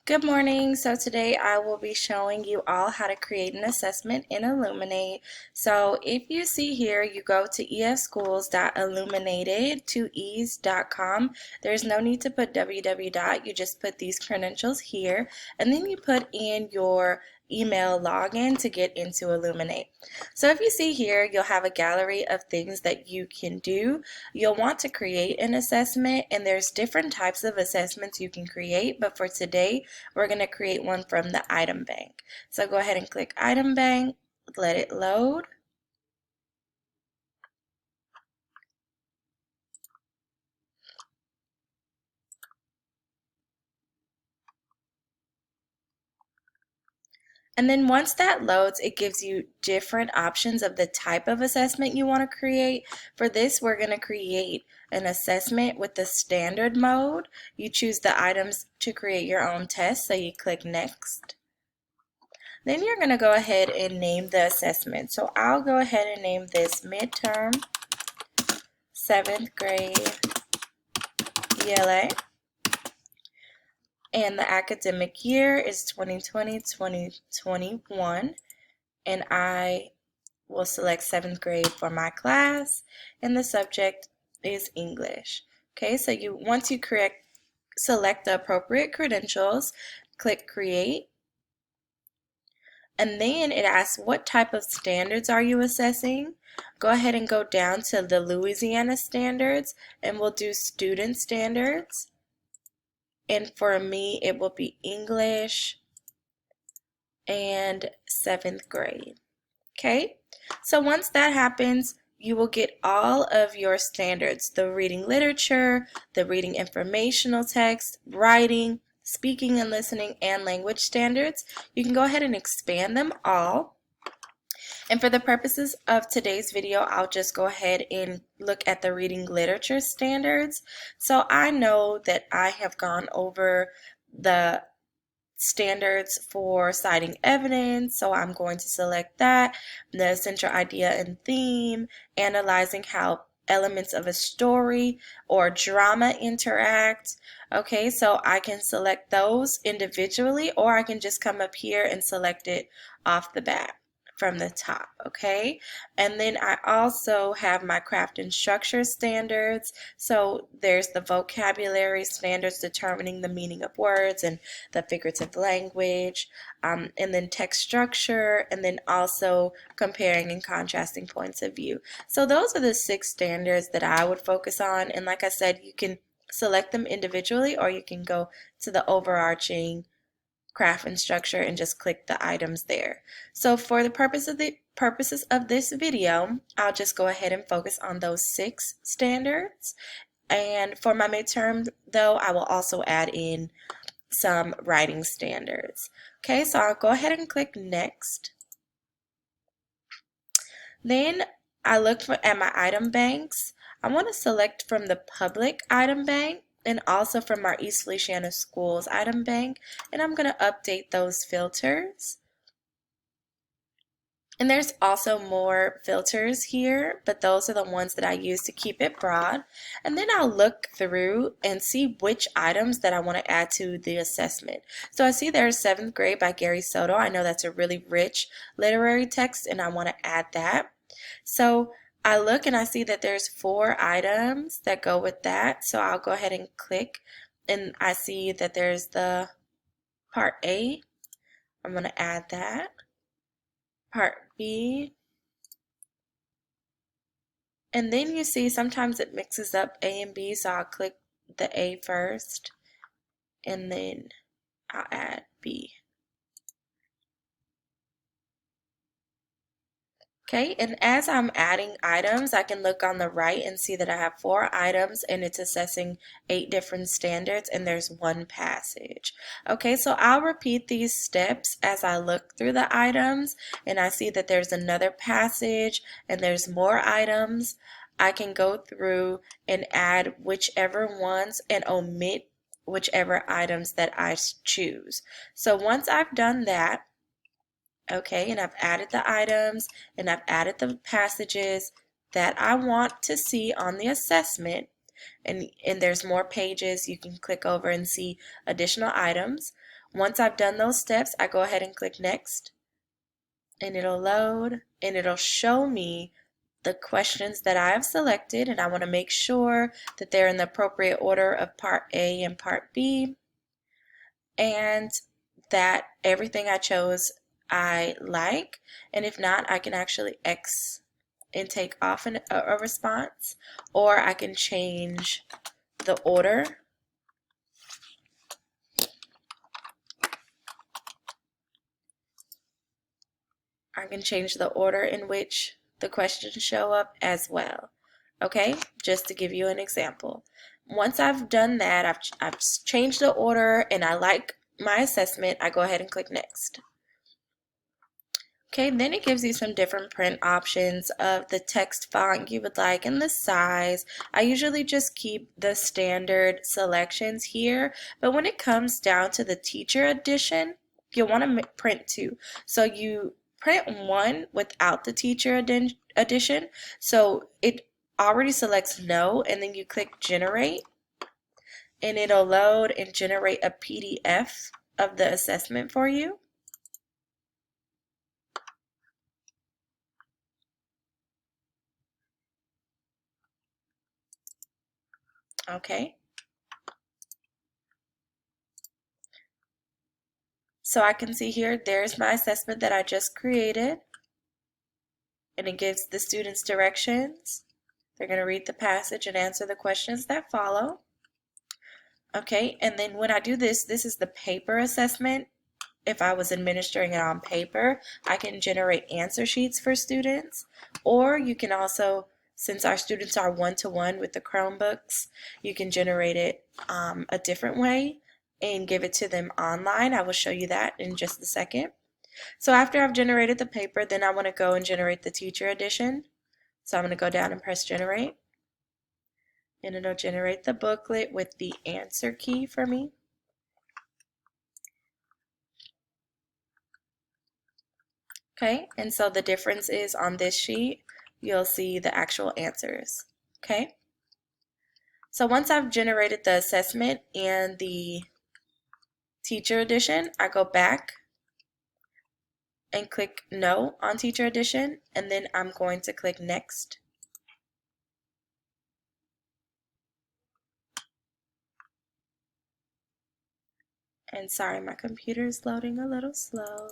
Good morning. So today I will be showing you all how to create an assessment in Illuminate. So if you see here, you go to efschools.illuminated2es.com. There's no need to put www. You just put these credentials here, and then you put in your email login to get into Illuminate. So if you see here, you'll have a gallery of things that you can do. You'll want to create an assessment, and there's different types of assessments you can create, but for today, we're going to create one from the item bank. So go ahead and click item bank, let it load. And then once that loads, it gives you different options of the type of assessment you want to create. For this, we're going to create an assessment with the standard mode. You choose the items to create your own test, so you click next. Then you're going to go ahead and name the assessment. So I'll go ahead and name this midterm 7th grade ELA. And the academic year is 2020-2021. And I will select 7th grade for my class. And the subject is English. Okay, so once you select the appropriate credentials, click create. And then it asks, what type of standards are you assessing? Go ahead and go down to the Louisiana standards, and we'll do student standards. And for me, it will be English and 7th grade. Okay, so once that happens, you will get all of your standards: the reading literature, the reading informational text, writing, speaking and listening, and language standards. You can go ahead and expand them all. And for the purposes of today's video, I'll just go ahead and look at the reading literature standards. So I know that I have gone over the standards for citing evidence, so I'm going to select that, the central idea and theme, analyzing how elements of a story or drama interact. Okay, so I can select those individually, or I can just come up here and select it off the bat from the top. Okay, and then I also have my craft and structure standards. So there's the vocabulary standards, determining the meaning of words and the figurative language, and then text structure, and then also comparing and contrasting points of view. So those are the 6 standards that I would focus on, and like I said, you can select them individually, or you can go to the overarching craft and structure and just click the items there. So for the purposes of this video, I'll just go ahead and focus on those 6 standards. And for my midterm, though, I will also add in some writing standards. Okay, so I'll go ahead and click next. Then I look at my item banks. I want to select from the public item bank and also from our East Feliciana Schools item bank, and I'm going to update those filters. And there's also more filters here, but those are the ones that I use to keep it broad. And then I'll look through and see which items that I want to add to the assessment. So I see there's 7th grade by Gary Soto. I know that's a really rich literary text, and I want to add that. So I look and I see that there's 4 items that go with that. So I'll go ahead and click, and I see that there's the part A. I'm going to add that. Part B. And then you see sometimes it mixes up A and B, so I'll click the A first, and then I'll add B. Okay, and as I'm adding items, I can look on the right and see that I have 4 items, and it's assessing 8 different standards, and there's 1 passage. Okay, so I'll repeat these steps as I look through the items, and I see that there's another passage and there's more items. I can go through and add whichever ones and omit whichever items that I choose. So once I've done that, okay, and I've added the items and I've added the passages that I want to see on the assessment, and there's more pages. You can click over and see additional items. Once I've done those steps, I go ahead and click next, and it'll load, and it'll show me the questions that I have selected, and I want to make sure that they're in the appropriate order of Part A and Part B, and that everything I chose I like, and if not, I can actually X and take off a response, or I can change the order. I can change the order in which the questions show up as well. Okay, just to give you an example. Once I've done that, I've changed the order and I like my assessment, I go ahead and click next. Okay, then it gives you some different print options of the text font you would like and the size. I usually just keep the standard selections here, but when it comes down to the teacher edition, you'll want to print two. So you print one without the teacher edition, so it already selects no, and then you click generate, and it'll load and generate a PDF of the assessment for you. Okay. So I can see here, there's my assessment that I just created, and it gives the students directions. They're going to read the passage and answer the questions that follow. Okay, and then when I do this, this is the paper assessment. If I was administering it on paper, I can generate answer sheets for students, or you can also, since our students are one-to-one with the Chromebooks, you can generate it a different way and give it to them online. I will show you that in just a second. So after I've generated the paper, then I want to go and generate the teacher edition. So I'm going to go down and press generate, and it'll generate the booklet with the answer key for me. Okay, and so the difference is on this sheet, you'll see the actual answers. Okay, so once I've generated the assessment and the teacher edition, I go back and click no on teacher edition, and then I'm going to click next. And sorry, my computer is loading a little slow.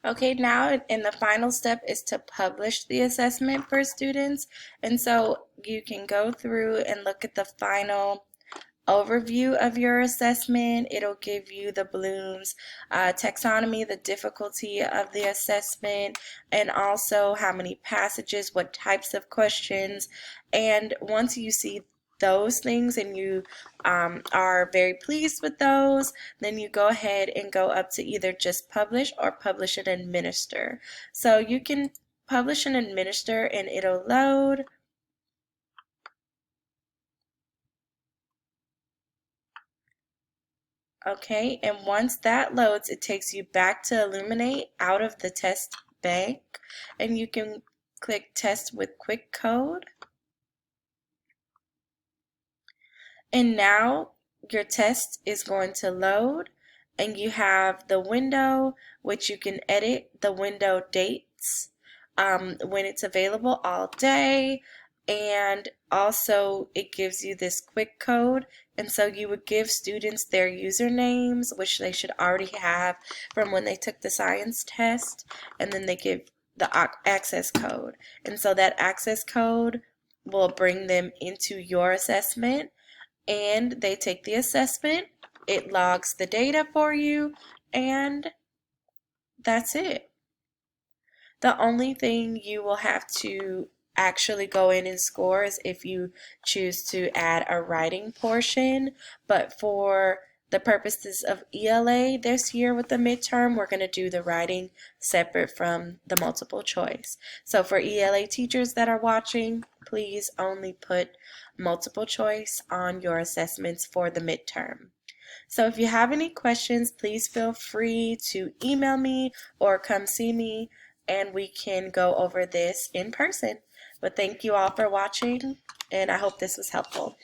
Okay, now in the final step is to publish the assessment for students. And so you can go through and look at the final overview of your assessment. It'll give you the Bloom's taxonomy, the difficulty of the assessment, and also how many passages, what types of questions. And once you see those things and you are very pleased with those, then you go ahead and go up to either just publish or publish and administer. So you can publish and administer and it'll load. Okay, and once that loads, it takes you back to Illuminate out of the test bank, and you can click Test with Quick Code. And now your test is going to load, and you have the window, which you can edit the window dates when it's available all day, and also it gives you this quick code, and so you would give students their usernames, which they should already have from when they took the science test, and then they give the access code, and so that access code will bring them into your assessment, and they take the assessment, it logs the data for you, and that's it. The only thing you will have to actually go in and score is if you choose to add a writing portion, but for the purposes of ELA this year with the midterm, we're going to do the writing separate from the multiple choice. So for ELA teachers that are watching, please only put multiple choice on your assessments for the midterm. So if you have any questions, please feel free to email me or come see me, and we can go over this in person. But thank you all for watching, and I hope this was helpful.